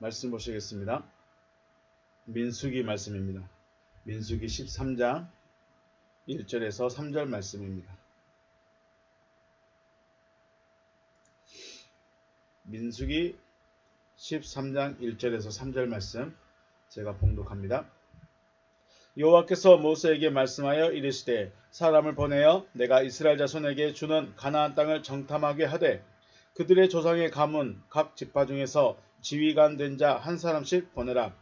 말씀 보시겠습니다. 민수기 말씀입니다. 민수기 13장 1절에서 3절 말씀입니다. 민수기 13장 1절에서 3절 말씀 제가 봉독합니다. 여호와께서 모세에게 말씀하여 이르시되 사람을 보내어 내가 이스라엘 자손에게 주는 가나안 땅을 정탐하게 하되 그들의 조상의 가문 각 지파 중에서 지휘관 된 자 한 사람씩 보내라.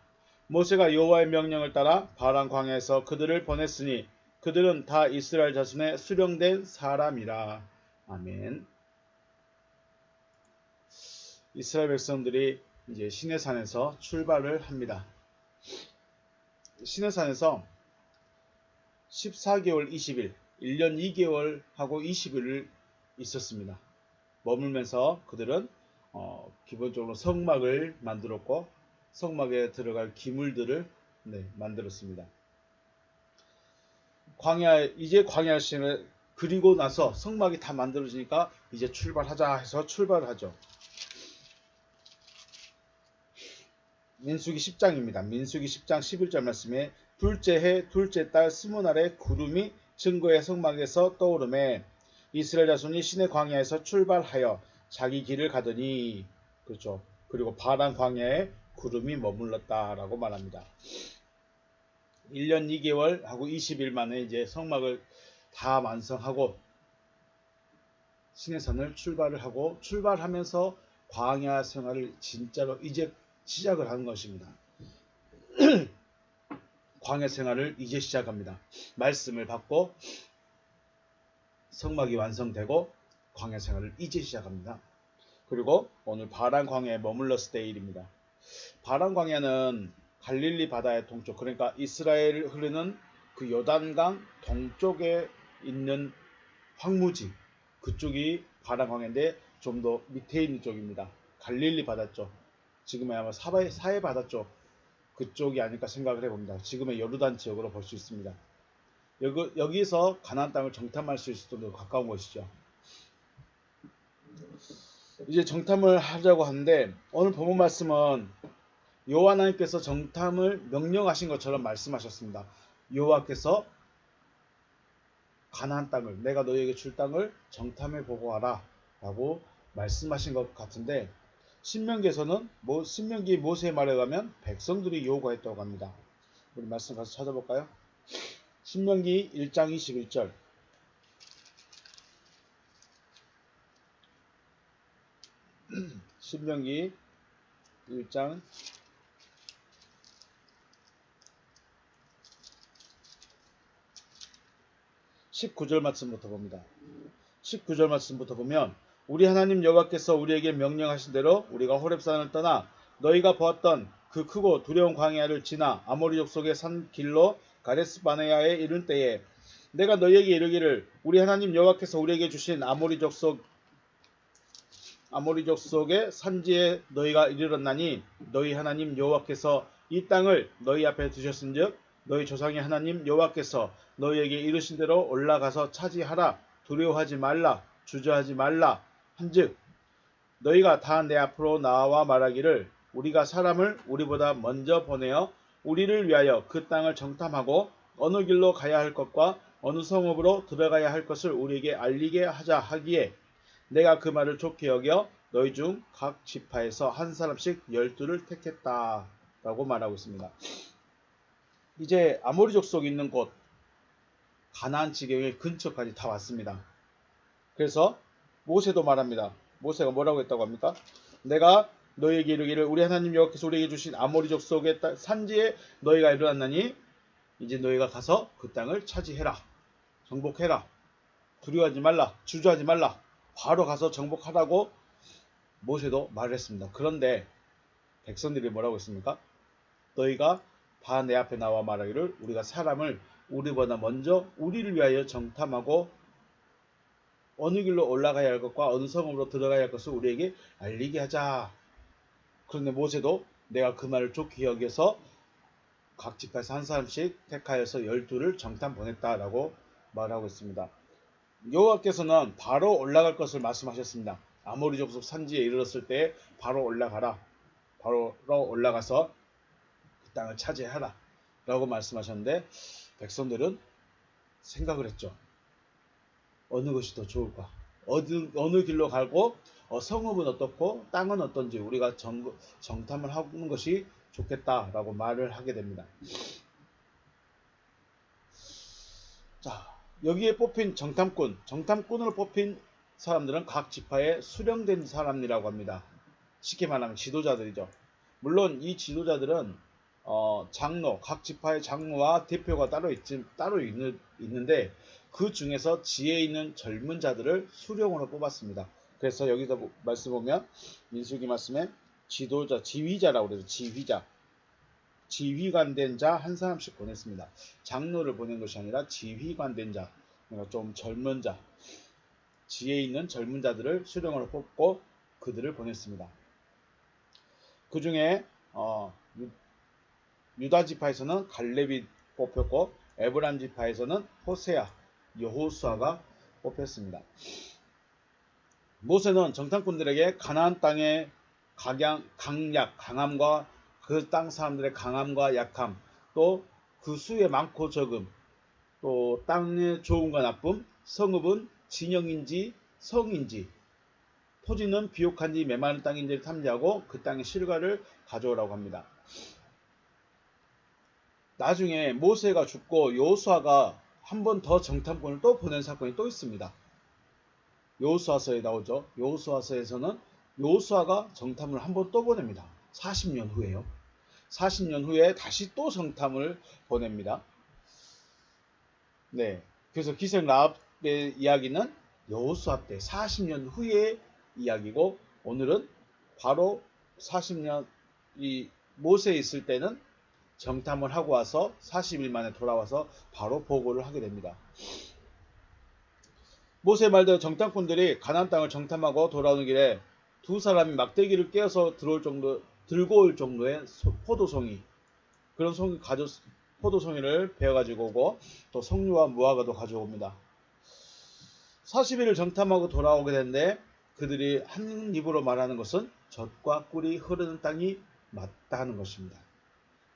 모세가 여호와의 명령을 따라 바란 광야에서 그들을 보냈으니 그들은 다 이스라엘 자손의 수령된 사람이라. 아멘. 이스라엘 백성들이 이제 시내산에서 출발을 합니다. 시내산에서 14개월 20일, 1년 2개월 하고 20일을 있었습니다. 머물면서 그들은 기본적으로 성막을 만들었고 성막에 들어갈 기물들을 만들었습니다. 이제 광야 시간을 그리고 나서 성막이 다 만들어지니까 이제 출발하자 해서 출발을 하죠. 민수기 10장입니다. 민수기 10장 11절 말씀에 둘째 해 둘째 달 스무날에 구름이 증거의 성막에서 떠오르매 이스라엘 자손이 시내 광야에서 출발하여 자기 길을 가더니, 그렇죠. 그리고 바란 광야에 구름이 머물렀다라고 말합니다. 1년 2개월 하고 20일 만에 이제 성막을 다 완성하고 시내산을 출발을 하고 출발하면서 광야 생활을 진짜로 이제 시작을 하는 것입니다. 광야 생활을 이제 시작합니다. 말씀을 받고 성막이 완성되고 광야 생활을 이제 시작합니다. 그리고 오늘 바란 광야에 머물렀을 때의 일입니다. 바란 광야는 갈릴리 바다의 동쪽, 그러니까 이스라엘 흐르는 그 요단강 동쪽에 있는 황무지, 그쪽이 바란 광야인데 좀 더 밑에 있는 쪽입니다. 갈릴리 바다 쪽, 지금의 아마 사해 바다 쪽 그쪽이 아닐까 생각을 해봅니다. 지금의 요르단 지역으로 볼 수 있습니다. 여기서 가나안 땅을 정탐할 수 있을 정도로 가까운 곳이죠. 이제 정탐을 하자고 하는데 오늘 본문 말씀은 여호와 하나님께서 정탐을 명령하신 것처럼 말씀하셨습니다. 여호와께서 가나안 땅을, 내가 너희에게 줄 땅을 정탐해 보고 하라 라고 말씀하신 것 같은데, 신명기에서는 신명기 모세의 말에 의하면 백성들이 요구했다고 합니다. 우리 말씀 가서 찾아볼까요? 신명기 1장 21절. 신명기 1장 19절 말씀부터 봅니다. 19절 말씀부터 보면 우리 하나님 여호와께서 우리에게 명령하신 대로 우리가 호렙산을 떠나 너희가 보았던 그 크고 두려운 광야를 지나 아모리 족속의 산 길로 가데스 바네아에 이른 때에 내가 너희에게 이르기를 우리 하나님 여호와께서 우리에게 주신 아모리 족속의 산지에 너희가 이르렀나니 너희 하나님 여호와께서 이 땅을 너희 앞에 두셨은즉 너희 조상의 하나님 여호와께서 너희에게 이르신 대로 올라가서 차지하라. 두려워하지 말라. 주저하지 말라. 한즉 너희가 다 내 앞으로 나와 말하기를 우리가 사람을 우리보다 먼저 보내어 우리를 위하여 그 땅을 정탐하고 어느 길로 가야 할 것과 어느 성읍으로 들어가야 할 것을 우리에게 알리게 하자 하기에 내가 그 말을 좋게 여겨 너희 중 각 지파에서 한 사람씩 12를 택했다 라고 말하고 있습니다. 이제 아모리 족속이 있는 곳 가나안 지경의 근처까지 다 왔습니다. 그래서 모세도 말합니다. 모세가 뭐라고 했다고 합니까? 내가 너희에게 이르기를 우리 하나님 여호와께서 우리에게 주신 아모리 족속의 산지에 너희가 이르렀나니 이제 너희가 가서 그 땅을 차지해라. 정복해라. 두려워하지 말라. 주저하지 말라. 바로 가서 정복하라고 모세도 말을 했습니다. 그런데 백성들이 뭐라고 했습니까? 너희가 다 내 앞에 나와 말하기를 우리가 사람을 우리보다 먼저 우리를 위하여 정탐하고 어느 길로 올라가야 할 것과 어느 성읍으로 들어가야 할 것을 우리에게 알리게 하자. 그런데 모세도 내가 그 말을 좋게 여겨서 각 지파에서 한 사람씩 택하여서 12를 정탐 보냈다라고 말하고 있습니다. 여호와께서는 바로 올라갈 것을 말씀하셨습니다. 아모리 족속 산지에 이르렀을 때 바로 올라가라. 바로 올라가서 그 땅을 차지하라 라고 말씀하셨는데, 백성들은 생각을 했죠. 어느 것이 더 좋을까? 어느 길로 가고 성읍은 어떻고 땅은 어떤지 우리가 정탐을 하는 것이 좋겠다라고 말을 하게 됩니다. 자, 여기에 뽑힌 정탐꾼으로 뽑힌 사람들은 각 지파에 수령된 사람이라고 합니다. 쉽게 말하면 지도자들이죠. 물론 이 지도자들은 장로, 각 지파의 장로와 대표가 따로 있는데 그 중에서 지혜 있는 젊은 자들을 수령으로 뽑았습니다. 그래서 여기서 말씀 보면 민수기 말씀에 지도자, 지휘자라고 그래서 지휘관 된 자 한 사람씩 보냈습니다. 장로를 보낸 것이 아니라 지휘관 된 자, 그러니까 좀 젊은 자, 지혜 있는 젊은 자들을 수령으로 뽑고 그들을 보냈습니다. 그 중에 유다 지파에서는 갈렙이 뽑혔고 에브람 지파에서는 호세아, 여호수아가 뽑혔습니다. 모세는 정탐꾼들에게 가나안 땅의 강함과 그 땅 사람들의 강함과 약함, 또 그 수의 많고 적음, 또 땅의 좋음과 나쁨, 성읍은 진영인지 성인지, 토지는 비옥한지 메마른 땅인지를 탐지하고 그 땅의 실과를 가져오라고 합니다. 나중에 모세가 죽고 여호수아가 한 번 더 정탐꾼을 또 보낸 사건이 또 있습니다. 여호수아서에 나오죠. 여호수아서에서는 여호수아가 정탐을 한 번 또 보냅니다. 40년 후에요. 40년 후에 다시 또 정탐을 보냅니다. 네, 그래서 기생 라합의 이야기는 여호수아 때 40년 후의 이야기고, 오늘은 바로 40년 이 모세 있을 때는 정탐을 하고 와서 40일 만에 돌아와서 바로 보고를 하게 됩니다. 모세 말대로 정탐꾼들이 가나안 땅을 정탐하고 돌아오는 길에 두 사람이 막대기를 깨어서 들고 올 정도의 포도송이, 그런 포도송이를 베어가지고 오고, 또 석류와 무화과도 가져옵니다. 40일을 정탐하고 돌아오게 되는데 그들이 한 입으로 말하는 것은 젖과 꿀이 흐르는 땅이 맞다 하는 것입니다.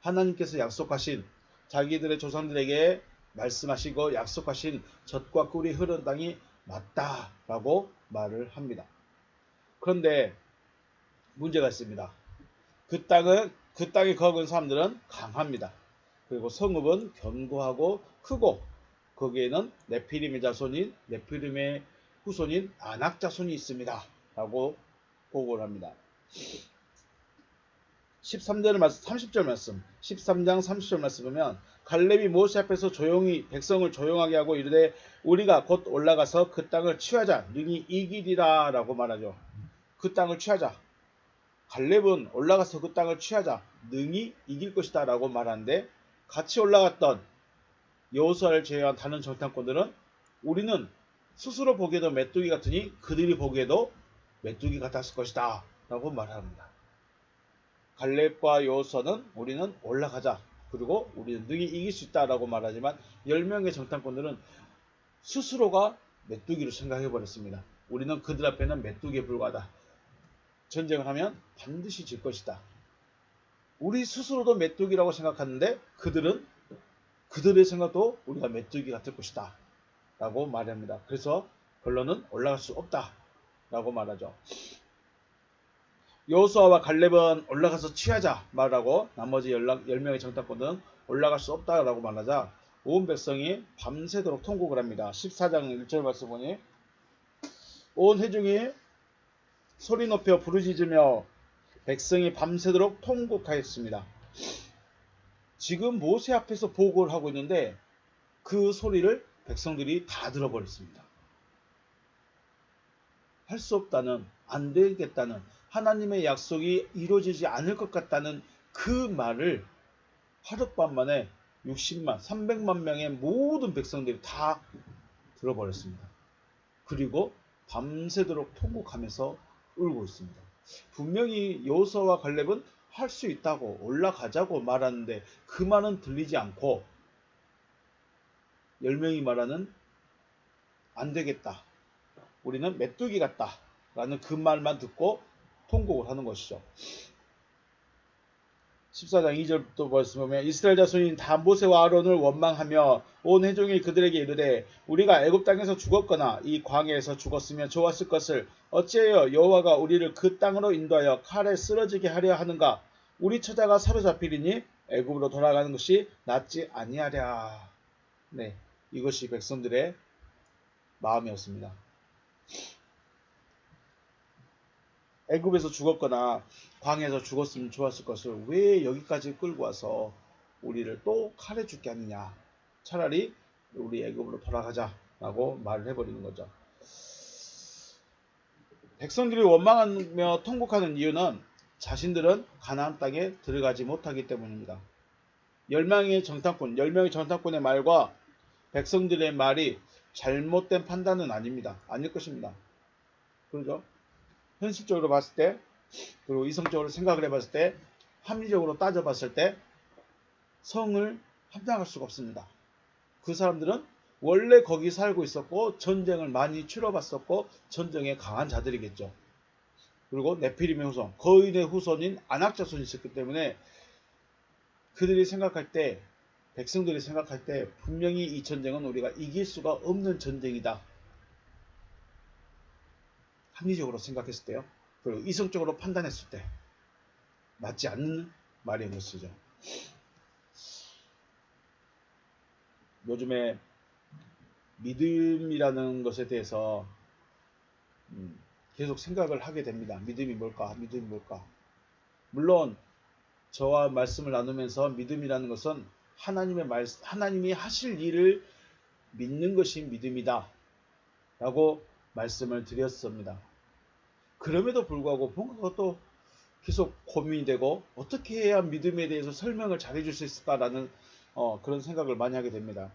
하나님께서 약속하신, 자기들의 조상들에게 말씀하시고 약속하신 젖과 꿀이 흐르는 땅이 맞다라고 말을 합니다. 그런데 문제가 있습니다. 그 땅에 거한 사람들은 강합니다. 그리고 성읍은 견고하고 크고, 거기에는 네피림의 후손인 아낙 자손이 있습니다 라고 보고를 합니다. 13절 말씀, 30절 말씀, 13장 30절 말씀 보면 갈렙이 모세 앞에서 백성을 조용하게 하고 이르되 우리가 곧 올라가서 그 땅을 취하자 능히 이기리라 라고 말하죠. 그 땅을 취하자, 갈렙은 올라가서 그 땅을 취하자 능히 이길 것이다 라고 말하는데, 같이 올라갔던 여호수아를 제외한 다른 정탐꾼들은 우리는 스스로 보기에도 메뚜기 같으니 그들이 보기에도 메뚜기 같았을 것이다 라고 말합니다. 갈렙과 여호수아는 우리는 올라가자, 그리고 우리는 능히 이길 수 있다 라고 말하지만 10명의 정탐꾼들은 스스로가 메뚜기로 생각해버렸습니다. 우리는 그들 앞에는 메뚜기에 불과하다. 전쟁을 하면 반드시 질 것이다. 우리 스스로도 메뚜기라고 생각하는데 그들의 생각도 우리가 메뚜기 같을 것이다 라고 말합니다. 그래서 결론은 올라갈 수 없다 라고 말하죠. 여호수아와 갈렙은 올라가서 취하자 말하고 나머지 10명의 정탐꾼은 올라갈 수 없다 라고 말하자 온 백성이 밤새도록 통곡을 합니다. 14장 1절 말씀 보니 온 회중이 소리 높여 부르짖으며 백성이 밤새도록 통곡하였습니다. 지금 모세 앞에서 보고를 하고 있는데 그 소리를 백성들이 다 들어버렸습니다. 할 수 없다는, 안 되겠다는, 하나님의 약속이 이루어지지 않을 것 같다는 그 말을 하룻밤만에 60만, 300만 명의 모든 백성들이 다 들어버렸습니다. 그리고 밤새도록 통곡하면서 울고 있습니다. 분명히 여호수아와 갈렙은 할 수 있다고 올라가자고 말하는데 그 말은 들리지 않고 10명이 말하는 안 되겠다, 우리는 메뚜기 같다 라는 그 말만 듣고 통곡을 하는 것이죠. 14장 2절부터 말씀 보면 이스라엘 자손이 다 모세와 아론을 원망하며 온 회중이 그들에게 이르되 우리가 애굽 땅에서 죽었거나 이 광야에서 죽었으면 좋았을 것을 어찌하여 여호와가 우리를 그 땅으로 인도하여 칼에 쓰러지게 하려 하는가. 우리 처자가 사로잡히리니 애굽으로 돌아가는 것이 낫지 아니하랴. 네, 이것이 백성들의 마음이었습니다. 애굽에서 죽었거나 광야에서 죽었으면 좋았을 것을 왜 여기까지 끌고 와서 우리를 또 칼에 죽게 하느냐. 차라리 우리 애굽으로 돌아가자라고 말을 해버리는 거죠. 백성들이 원망하며 통곡하는 이유는 자신들은 가나안 땅에 들어가지 못하기 때문입니다. 10명의 정탐꾼의 말과 백성들의 말이 잘못된 판단은 아닙니다. 아닐 것입니다. 그렇죠? 현실적으로 봤을 때, 그리고 이성적으로 생각을 해봤을 때, 합리적으로 따져봤을 때 성을 함장할 수가 없습니다. 그 사람들은 원래 거기 살고 있었고 전쟁을 많이 치러봤었고 전쟁에 강한 자들이겠죠. 그리고 네피림의 후손, 거인의 후손인 아낙 자손이 있었기 때문에 그들이 생각할 때, 백성들이 생각할 때 분명히 이 전쟁은 우리가 이길 수가 없는 전쟁이다. 합리적으로 생각했을 때요. 그리고 이성적으로 판단했을 때 맞지 않는 말인 것이죠. 요즘에 믿음이라는 것에 대해서 계속 생각을 하게 됩니다. 믿음이 뭘까? 믿음이 뭘까? 물론 저와 말씀을 나누면서 믿음이라는 것은 하나님이 하실 일을 믿는 것이 믿음이다 라고 말씀을 드렸습니다. 그럼에도 불구하고 뭔가 또 계속 고민이 되고 어떻게 해야 믿음에 대해서 설명을 잘 해줄 수 있을까라는 그런 생각을 많이 하게 됩니다.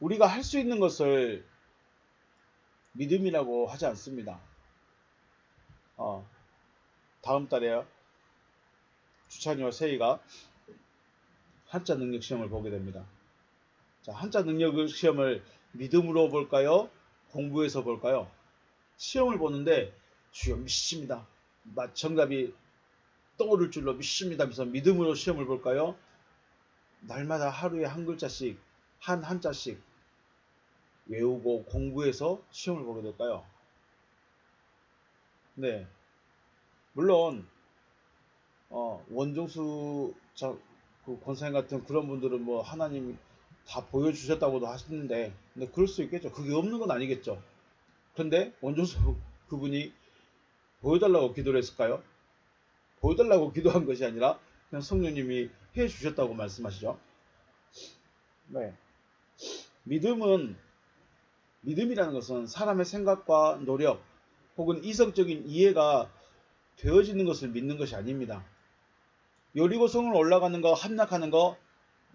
우리가 할 수 있는 것을 믿음이라고 하지 않습니다. 다음 달에요. 주찬이와 세희가 한자 능력 시험을 보게 됩니다. 자, 한자 능력 시험을 믿음으로 볼까요? 공부해서 볼까요? 시험을 보는데 주여 믿습니다. 정답이 떠오를 줄로 믿습니다. 그래서 믿음으로 시험을 볼까요? 날마다 하루에 한 글자씩 한자씩 외우고 공부해서 시험을 보게 될까요? 네, 물론 원종수 그 권사님 같은 그런 분들은 뭐 하나님 다 보여주셨다고도 하시는데, 근데 그럴 수 있겠죠. 그게 없는 건 아니겠죠. 그런데 원종수 그분이 보여달라고 기도를 했을까요? 보여달라고 기도한 것이 아니라 그냥 성령님이 해주셨다고 말씀하시죠. 네. 믿음이라는 것은 사람의 생각과 노력 혹은 이성적인 이해가 되어지는 것을 믿는 것이 아닙니다. 여리고성을 올라가는 거, 함락하는 거,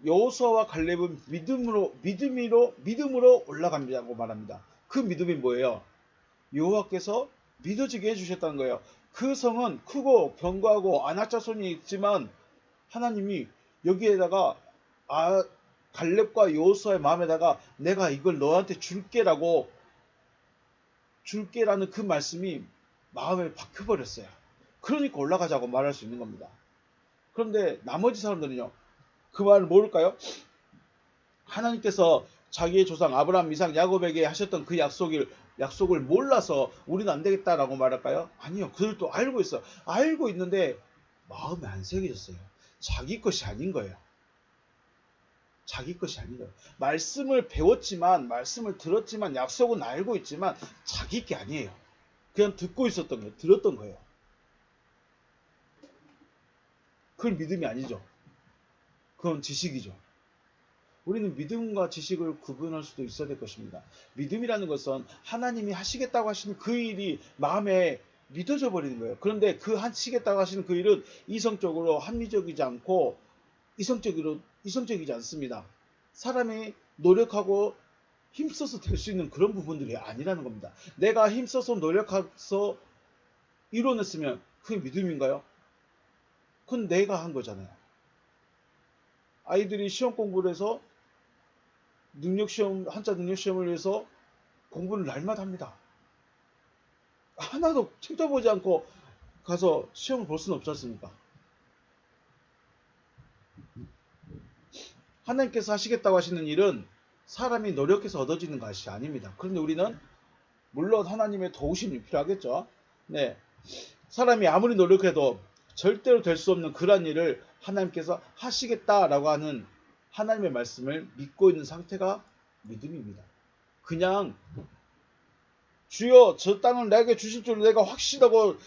여호수아와 갈렙은 믿음으로 올라갑니다고 말합니다. 그 믿음이 뭐예요? 여호와께서 믿어지게 해주셨다는 거예요. 그 성은 크고 견고하고 아낙 자손이 있지만 하나님이 여기에다가 갈렙과 여호수아의 마음에다가 내가 이걸 너한테 줄게라는 그 말씀이 마음에 박혀버렸어요. 그러니까 올라가자고 말할 수 있는 겁니다. 그런데 나머지 사람들은요, 그 말을 모를까요? 하나님께서 자기의 조상 아브라함, 이삭, 야곱에게 하셨던 그 약속을 몰라서 우리는 안 되겠다라고 말할까요? 아니요. 그들도 알고 있어. 알고 있는데 마음에 안 새겨졌어요. 자기 것이 아닌 거예요. 자기 것이 아닌 거예요. 말씀을 배웠지만, 말씀을 들었지만, 약속은 알고 있지만 자기 게 아니에요. 그냥 듣고 있었던 거예요. 들었던 거예요. 그건 믿음이 아니죠. 그건 지식이죠. 우리는 믿음과 지식을 구분할 수도 있어야 될 것입니다. 믿음이라는 것은 하나님이 하시겠다고 하시는 그 일이 마음에 믿어져 버리는 거예요. 그런데 그 하시겠다고 하시는 그 일은 이성적으로 합리적이지 않고 이성적이지 않습니다. 사람이 노력하고 힘써서 될 수 있는 그런 부분들이 아니라는 겁니다. 내가 힘써서 노력해서 이뤄냈으면 그게 믿음인가요? 그건 내가 한 거잖아요. 아이들이 시험 공부를 해서 한자 능력시험을 위해서 공부를 날마다 합니다. 하나도 책도 보지 않고 가서 시험을 볼 수는 없지 않습니까? 하나님께서 하시겠다고 하시는 일은 사람이 노력해서 얻어지는 것이 아닙니다. 그런데 우리는 물론 하나님의 도우심이 필요하겠죠. 네, 사람이 아무리 노력해도 절대로 될 수 없는 그러한 일을 하나님께서 하시겠다라고 하는 하나님의 말씀을 믿고 있는 상태가 믿음입니다. 그냥 주여 저 땅을 내게 주실 줄 내가 확신하고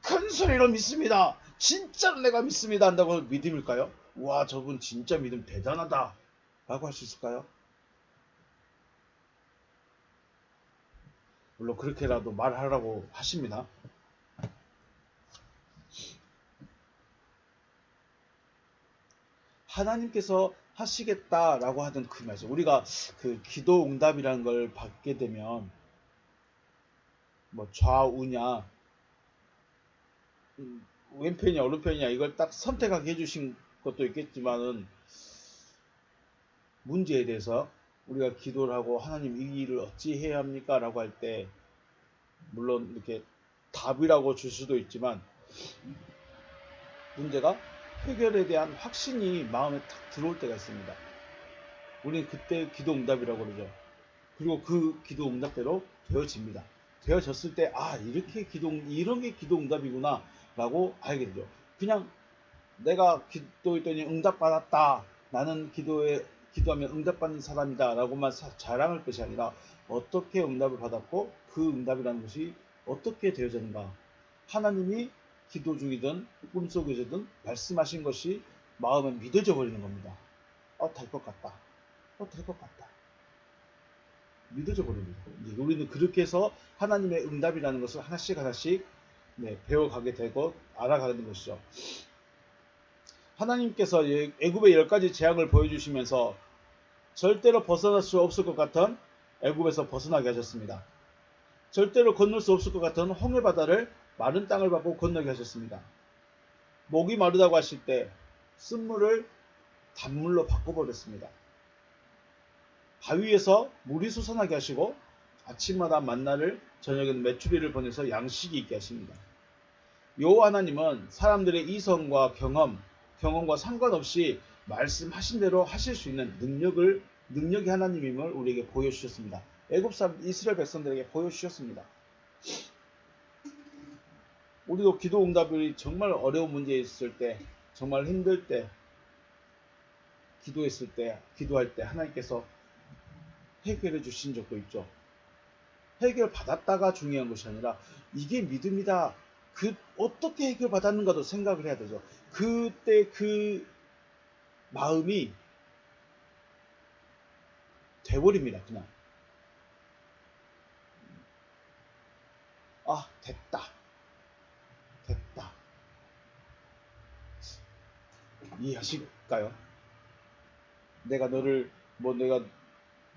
큰 소리로 믿습니다. 진짜로 내가 믿습니다 한다고 믿음일까요? 와, 저분 진짜 믿음 대단하다 라고 할 수 있을까요? 물론 그렇게라도 말하라고 하십니다. 하나님께서 하시겠다라고 하던 그 말씀, 우리가 그 기도 응답이라는 걸 받게 되면 뭐 좌우냐 왼편이냐 오른편이냐 이걸 딱 선택하게 해주신 것도 있겠지만은 문제에 대해서 우리가 기도를 하고 하나님 이 일을 어찌 해야 합니까? 라고 할 때 물론 이렇게 답이라고 줄 수도 있지만 문제가 해결에 대한 확신이 마음에 탁 들어올 때가 있습니다. 우리는 그때 기도 응답이라고 그러죠. 그리고 그 기도 응답대로 되어집니다. 되어졌을 때 이런 게 기도 응답이구나 라고 알게 되죠. 그냥 내가 기도했더니 응답받았다. 나는 기도하면 응답받는 사람이다 라고만 자랑할 것이 아니라 어떻게 응답을 받았고 그 응답이라는 것이 어떻게 되어졌는가. 하나님이 기도 중이든 꿈속에서든 말씀하신 것이 마음에 믿어져 버리는 겁니다. 될 것 같다. 될 것 같다. 믿어져 버립니다. 우리는 그렇게 해서 하나님의 응답이라는 것을 하나씩 배워가게 되고 알아가는 것이죠. 하나님께서 애굽의 10가지 재앙을 보여주시면서 절대로 벗어날 수 없을 것 같은 애굽에서 벗어나게 하셨습니다. 절대로 건널 수 없을 것 같은 홍해바다를 마른 땅을 밟고 건너게 하셨습니다. 목이 마르다고 하실 때 쓴물을 단물로 바꿔버렸습니다. 바위에서 물이 솟아나게 하시고 아침마다 만나를 저녁에는 메추리를 보내서 양식이 있게 하십니다. 여호와 하나님은 사람들의 이성과 경험과 상관없이 말씀하신 대로 하실 수 있는 능력이 하나님임을 우리에게 보여주셨습니다. 애굽 사람 이스라엘 백성들에게 보여주셨습니다. 우리도 기도 응답이 정말 어려운 문제에 있을 때, 정말 힘들 때, 기도할 때 하나님께서 해결해 주신 적도 있죠. 해결 받았다가 중요한 것이 아니라 이게 믿음이다. 어떻게 해결 받았는가도 생각을 해야 되죠. 그때 그 마음이 돼버립니다. 그냥 됐다. 이해하실까요? 내가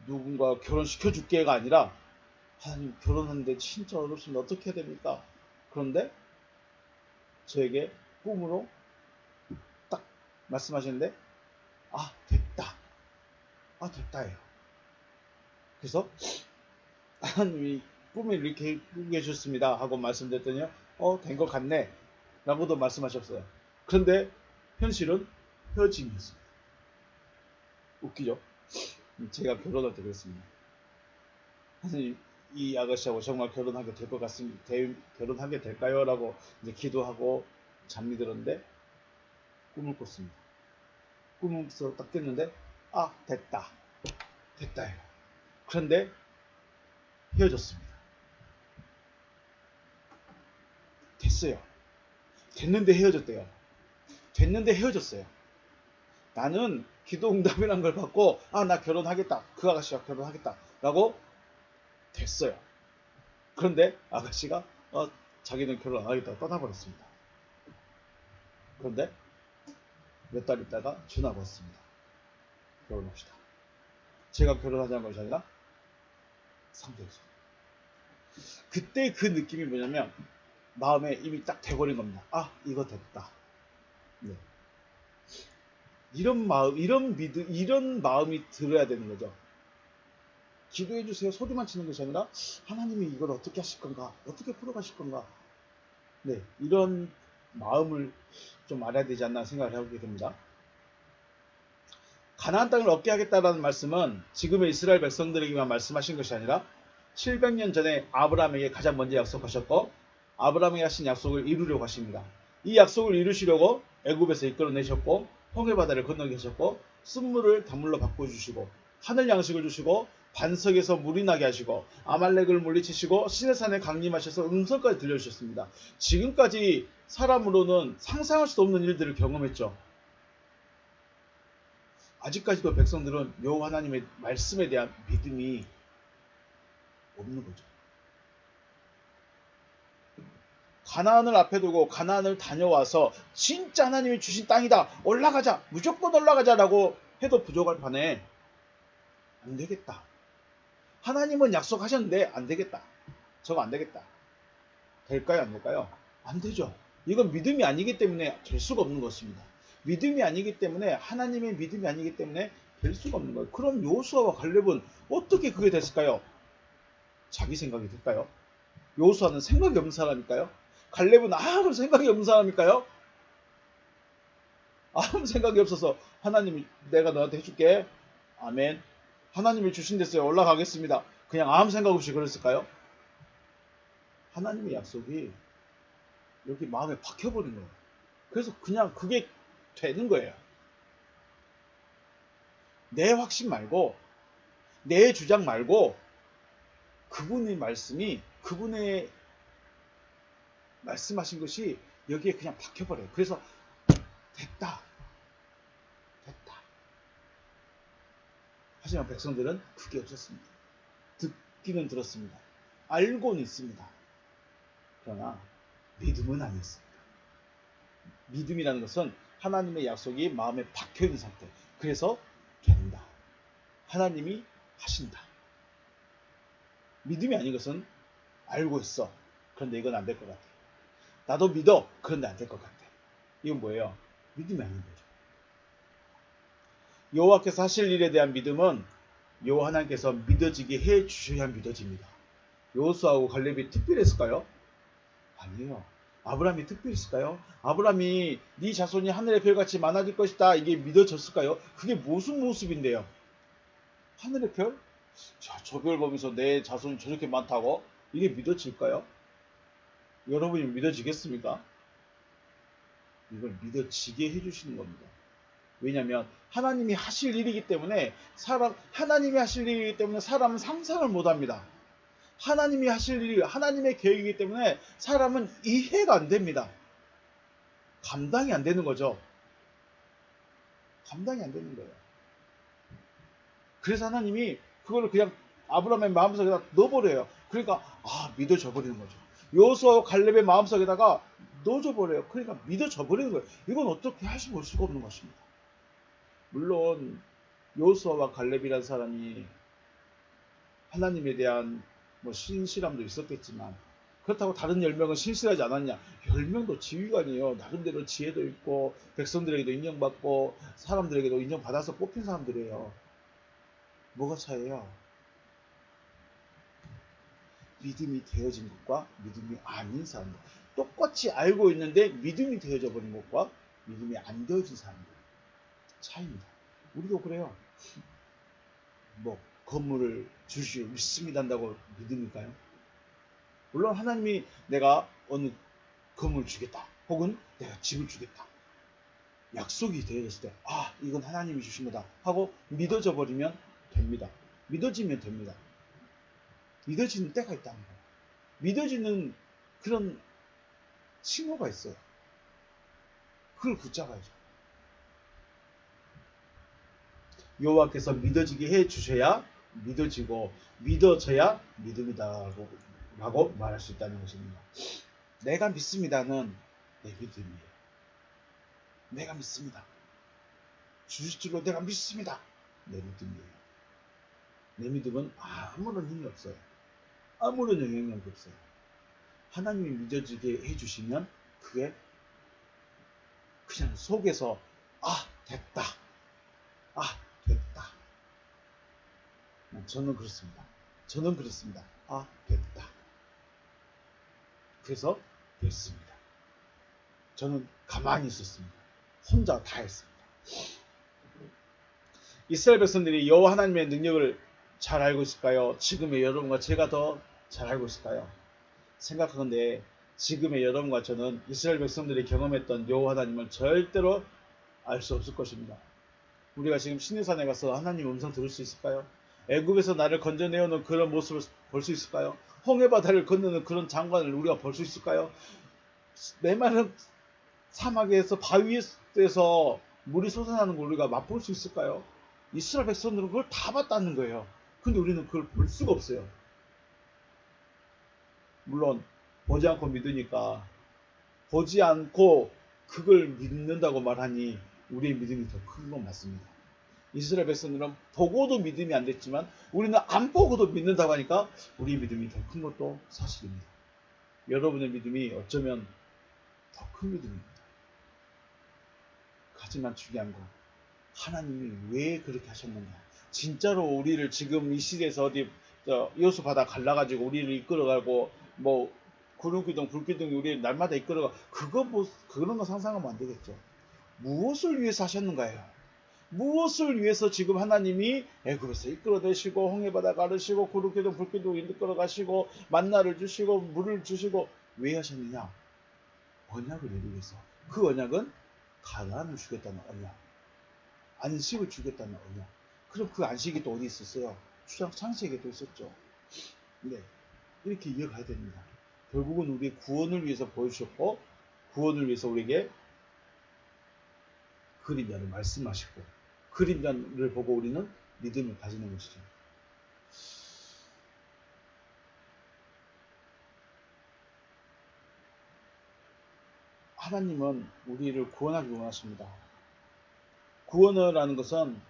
누군가 결혼시켜 줄게가 아니라 하나님 결혼하는데 진짜 어렵습니다. 어떻게 해야 됩니까? 그런데 저에게 꿈으로 딱 말씀하시는데 됐다. 됐다예요. 그래서 하나님이 꿈을 이렇게 꾸게 해주셨습니다 하고 말씀드렸더니 된 것 같네 라고도 말씀하셨어요. 그런데 현실은 헤어짐이었습니다. 웃기죠? 제가 결혼할 때 그랬습니다. 하나님 이 아가씨하고 정말 결혼하게 될 것 같습니다. 결혼하게 될까요? 라고 이제 기도하고 잠이 들었는데 꿈을 꿨습니다. 꿈에서 딱 깼는데 됐다예요. 그런데 헤어졌습니다. 됐어요. 됐는데 헤어졌대요. 됐는데 헤어졌어요. 나는 기도 응답이라는 걸 받고 나 결혼하겠다. 그 아가씨와 결혼하겠다 라고 됐어요. 그런데 아가씨가 자기는 결혼 안 하겠다고 떠나버렸습니다. 그런데 몇 달 있다가 전화가 왔습니다. 결혼합시다. 제가 결혼하자는 것이 아니라 상대에서. 그때 그 느낌이 뭐냐면 마음에 이미 딱 돼버린 겁니다. 이거 됐다. 네. 이런 마음이 들어야 되는 거죠. 기도해 주세요 소리만 치는 것이 아니라 하나님이 이걸 어떻게 하실 건가, 어떻게 풀어가실 건가, 네, 이런 마음을 좀 알아야 되지 않나 생각을 해보게 됩니다. 가나안 땅을 얻게 하겠다라는 말씀은 지금의 이스라엘 백성들에게만 말씀하신 것이 아니라 700년 전에 아브라함에게 가장 먼저 약속하셨고 아브라함에게 하신 약속을 이루려고 하십니다. 이 약속을 이루시려고 애굽에서 이끌어내셨고 홍해바다를 건너게 하셨고 쓴물을 단물로 바꿔주시고 하늘 양식을 주시고 반석에서 물이 나게 하시고 아말렉을 물리치시고 시내산에 강림하셔서 음성까지 들려주셨습니다. 지금까지 사람으로는 상상할 수 없는 일들을 경험했죠. 아직까지도 백성들은 여호와 하나님의 말씀에 대한 믿음이 없는 거죠. 가나안을 앞에 두고 가나안을 다녀와서 진짜 하나님이 주신 땅이다. 올라가자. 무조건 올라가자라고 해도 부족할 판에 안 되겠다. 하나님은 약속하셨는데 안 되겠다. 저거 안 되겠다. 될까요? 안 될까요? 안 되죠. 이건 믿음이 아니기 때문에 될 수가 없는 것입니다. 믿음이 아니기 때문에 하나님의 믿음이 아니기 때문에 될 수가 없는 거예요. 그럼 여호수아와 갈렙은 어떻게 그게 됐을까요? 자기 생각이 될까요? 여호수아는 생각이 없는 사람일까요? 갈렙은 아무 생각이 없는 사람일까요? 아무 생각이 없어서 하나님이 내가 너한테 해줄게. 아멘. 하나님이 주신 데서 올라가겠습니다. 그냥 아무 생각 없이 그랬을까요? 하나님의 약속이 여기 마음에 박혀버린 거예요. 그래서 그냥 그게 되는 거예요. 내 확신 말고 내 주장 말고 그분의 말씀이 그분의 말씀하신 것이 여기에 그냥 박혀버려요. 그래서 됐다. 됐다. 하지만 백성들은 그게 없었습니다. 듣기는 들었습니다. 알고는 있습니다. 그러나 믿음은 아니었습니다. 믿음이라는 것은 하나님의 약속이 마음에 박혀있는 상태. 그래서 된다. 하나님이 하신다. 믿음이 아닌 것은 알고 있어. 그런데 이건 안 될 것 같아. 나도 믿어. 그런데 안 될 것 같아. 이건 뭐예요? 믿음이 아닌 거죠. 여호와께서 하실 일에 대한 믿음은 여호와 하나님께서 믿어지게 해 주셔야 믿어집니다. 여호수아하고 갈렙이 특별했을까요? 아니에요. 아브라함이 특별했을까요? 아브라함이 네 자손이 하늘의 별같이 많아질 것이다. 이게 믿어졌을까요? 그게 무슨 모습인데요? 하늘의 별? 자, 저 별 보면서 내 자손이 저렇게 많다고? 이게 믿어질까요? 여러분이 믿어지겠습니까? 이걸 믿어지게 해주시는 겁니다. 왜냐하면 하나님이 하실 일이기 때문에 하나님이 하실 일이기 때문에 사람은 상상을 못합니다. 하나님이 하실 일이 하나님의 계획이기 때문에 사람은 이해가 안 됩니다. 감당이 안 되는 거죠. 감당이 안 되는 거예요. 그래서 하나님이 그거를 그냥 아브라함의 마음속에다 넣어버려요. 그러니까 믿어져 버리는 거죠. 여호수아와 갈렙의 마음속에다가 넣어져 버려요. 그러니까 믿어져 버리는 거예요. 이건 어떻게 하시 볼 수가 없는 것입니다. 물론 여호수아와 갈렙이라는 사람이 하나님에 대한 신실함도 있었겠지만 그렇다고 다른 10명은 신실하지 않았냐? 10명도 지휘관이에요. 나름대로 지혜도 있고 백성들에게도 인정받고 사람들에게도 인정받아서 뽑힌 사람들이에요. 뭐가 차이예요? 믿음이 되어진 것과 믿음이 아닌 사람들. 똑같이 알고 있는데 믿음이 되어져 버린 것과 믿음이 안 되어진 사람들. 차이입니다. 우리도 그래요. 건물을 주시오 믿습니다 한다고 믿음일까요? 물론 하나님이 내가 어느 건물을 주겠다. 혹은 내가 집을 주겠다. 약속이 되어졌을 때 이건 하나님이 주신 거다 하고 믿어져 버리면 됩니다. 믿어지면 됩니다. 믿어지는 때가 있다는 거예요. 믿어지는 그런 칭호가 있어요. 그걸 붙잡아야죠. 여호와께서 믿어지게 해 주셔야 믿어지고 믿어져야 믿음이다라고 말할 수 있다는 것입니다. 내가 믿습니다는 내 믿음이에요. 내가 믿습니다. 주실 줄로 내가 믿습니다. 내 믿음이에요. 내 믿음은 아무런 힘이 없어요. 아무런 영향력이 없어요. 하나님이 믿어지게 해주시면 그게 그냥 속에서 됐다. 됐다. 저는 그렇습니다. 저는 그랬습니다. 됐다. 그래서 됐습니다. 저는 가만히 있었습니다. 혼자 다 했습니다. 이스라엘 백성들이 여호와 하나님의 능력을 잘 알고 있을까요? 지금의 여러분과 제가 더 잘 알고 있을까요? 생각하건대 지금의 여러분과 저는 이스라엘 백성들이 경험했던 여호와 하나님을 절대로 알 수 없을 것입니다. 우리가 지금 시내산에 가서 하나님 음성 들을 수 있을까요? 애굽에서 나를 건져내어놓은 그런 모습을 볼 수 있을까요? 홍해바다를 건너는 그런 장관을 우리가 볼 수 있을까요? 메마른 사막에서 바위에서 물이 솟아나는 걸 우리가 맛볼 수 있을까요? 이스라엘 백성들은 그걸 다 봤다는 거예요. 근데 우리는 그걸 볼 수가 없어요. 물론 보지 않고 믿으니까, 보지 않고 그걸 믿는다고 말하니 우리의 믿음이 더 큰 건 맞습니다. 이스라엘 백성들은 보고도 믿음이 안 됐지만 우리는 안 보고도 믿는다고 하니까 우리의 믿음이 더 큰 것도 사실입니다. 여러분의 믿음이 어쩌면 더 큰 믿음입니다. 하지만 중요한 건 하나님이 왜 그렇게 하셨는가. 진짜로 우리를 지금 이 시대에서 어디 여수 바다 갈라가지고 우리를 이끌어가고 뭐 구름기둥 불기둥이 우리를 날마다 이끌어가, 그런 거 상상하면 안 되겠죠. 무엇을 위해서 하셨는가요? 무엇을 위해서 지금 하나님이 애굽에서 이끌어내시고 홍해바다 가르시고 구름기둥 불기둥 이끌어가시고 만나를 주시고 물을 주시고 왜 하셨느냐? 언약을 이루기 위해서. 그 언약은 가나안을 주겠다는 언약, 안식을 주겠다는 언약. 그럼 그 안식이 또 어디 있었어요? 창세기에도 있었죠. 네, 이렇게 이어가야 됩니다. 결국은 우리의 구원을 위해서 보여주셨고, 구원을 위해서 우리에게 그림자를 말씀하시고, 그림자를 보고 우리는 믿음을 가지는 것이죠. 하나님은 우리를 구원하기 원하십니다. 구원을 하는 것은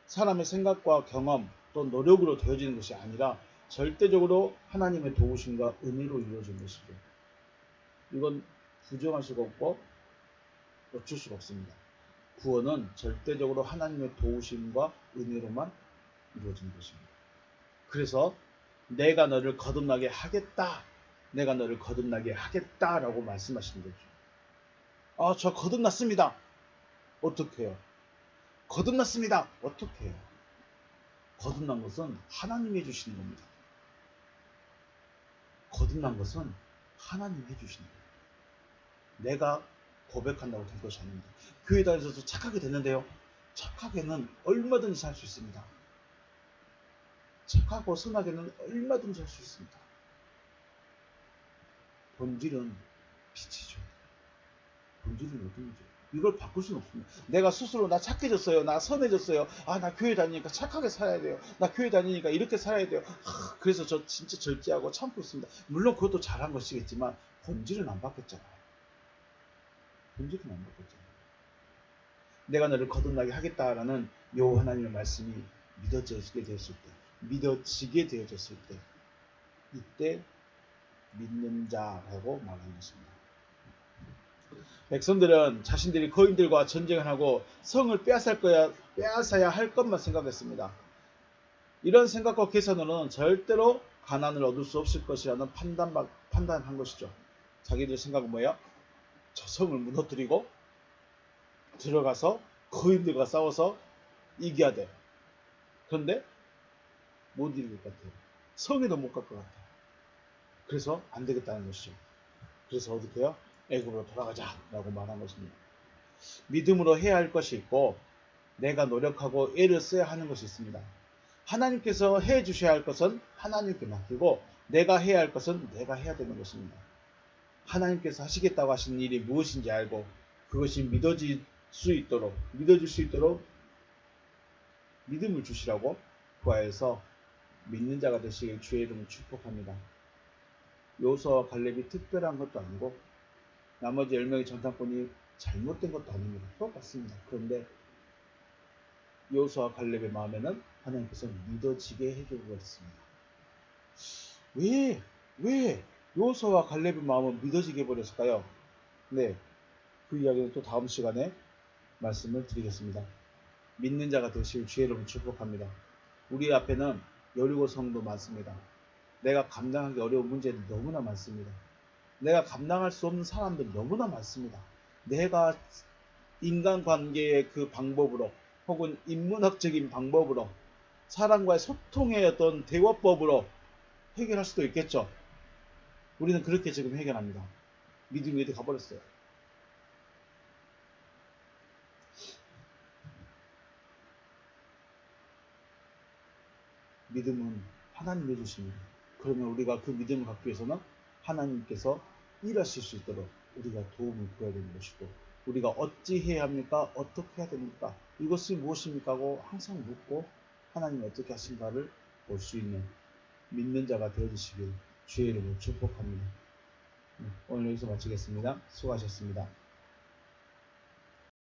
사람의 생각과 경험 또 노력으로 되어지는 것이 아니라 절대적으로 하나님의 도우심과 은혜로 이루어진 것이죠. 이건 부정할 수가 없고 어쩔 수가 없습니다. 구원은 절대적으로 하나님의 도우심과 은혜로만 이루어진 것입니다. 그래서 내가 너를 거듭나게 하겠다, 내가 너를 거듭나게 하겠다라고 말씀하시는 거죠. 저 거듭났습니다. 어떻게 해요? 거듭났습니다. 어떻게 해요? 거듭난 것은 하나님이 해주시는 겁니다. 거듭난 것은 하나님이 해주시는 거예요. 내가 고백한다고 된 것이 아닙니다. 교회 다니셔서 착하게 됐는데요. 착하게는 얼마든지 살 수 있습니다. 착하고 선하게는 얼마든지 할 수 있습니다. 본질은 빛이죠. 본질은 어둠이죠. 이걸 바꿀 수는 없습니다. 내가 스스로 나 착해졌어요, 나 선해졌어요, 나 교회 다니니까 착하게 살아야 돼요, 나 교회 다니니까 이렇게 살아야 돼요, 그래서 저 진짜 절제하고 참고 있습니다. 물론 그것도 잘한 것이겠지만 본질은 안 바뀌었잖아요. 본질은 안 바뀌었잖아요. 내가 너를 거듭나게 하겠다라는 여호와 하나님의 말씀이 믿어지게 되어졌을 때 이때 믿는 자라고 말하는 것입니다. 백성들은 자신들이 거인들과 전쟁을 하고 성을 빼앗아야 할 것만 생각했습니다. 이런 생각과 계산으로는 절대로 가나안을 얻을 수 없을 것이라는 판단한 것이죠. 자기들 생각은 뭐예요? 저 성을 무너뜨리고 들어가서 거인들과 싸워서 이겨야 돼. 그런데 못 이길 것 같아요. 성에도 못 갈 것 같아요. 그래서 안 되겠다는 것이죠. 그래서 어떻게 해요? 애굽으로 돌아가자라고 말한 것입니다. 믿음으로 해야 할 것이 있고 내가 노력하고 애를 써야 하는 것이 있습니다. 하나님께서 해 주셔야 할 것은 하나님께 맡기고 내가 해야 할 것은 내가 해야 되는 것입니다. 하나님께서 하시겠다고 하시는 일이 무엇인지 알고 그것이 믿어질 수 있도록 믿음을 주시라고 구하여서 믿는 자가 되시길 주의 이름으로 축복합니다. 여호수아와 갈렙이 특별한 것도 아니고 나머지 10명의 정탐꾼이 잘못된 것도 아닙니다. 똑같습니다. 그런데 여호수아와 갈렙의 마음에는 하나님께서 믿어지게 해주고 있습니다. 왜 여호수아와 갈렙의 마음은 믿어지게 해버렸을까요? 네, 그 이야기는 또 다음 시간에 말씀을 드리겠습니다. 믿는 자가 되실 주의 이름을 축복합니다. 우리 앞에는 여리고 성도 많습니다. 내가 감당하기 어려운 문제들이 너무나 많습니다. 내가 감당할 수 없는 사람들이 너무나 많습니다. 내가 인간관계의 그 방법으로 혹은 인문학적인 방법으로 사람과의 소통의 어떤 대화법으로 해결할 수도 있겠죠. 우리는 그렇게 지금 해결합니다. 믿음이 어디 가버렸어요. 믿음은 하나님이 주십니다. 그러면 우리가 그 믿음을 갖기 위해서는 하나님께서 일하실 수 있도록 우리가 도움을 구해야 되는 것이고, 우리가 어찌 해야 합니까? 어떻게 해야 됩니까? 이것이 무엇입니까? 하고 항상 묻고 하나님이 어떻게 하신가를 볼 수 있는 믿는 자가 되어주시길 주의 이름으로 축복합니다. 오늘 여기서 마치겠습니다. 수고하셨습니다.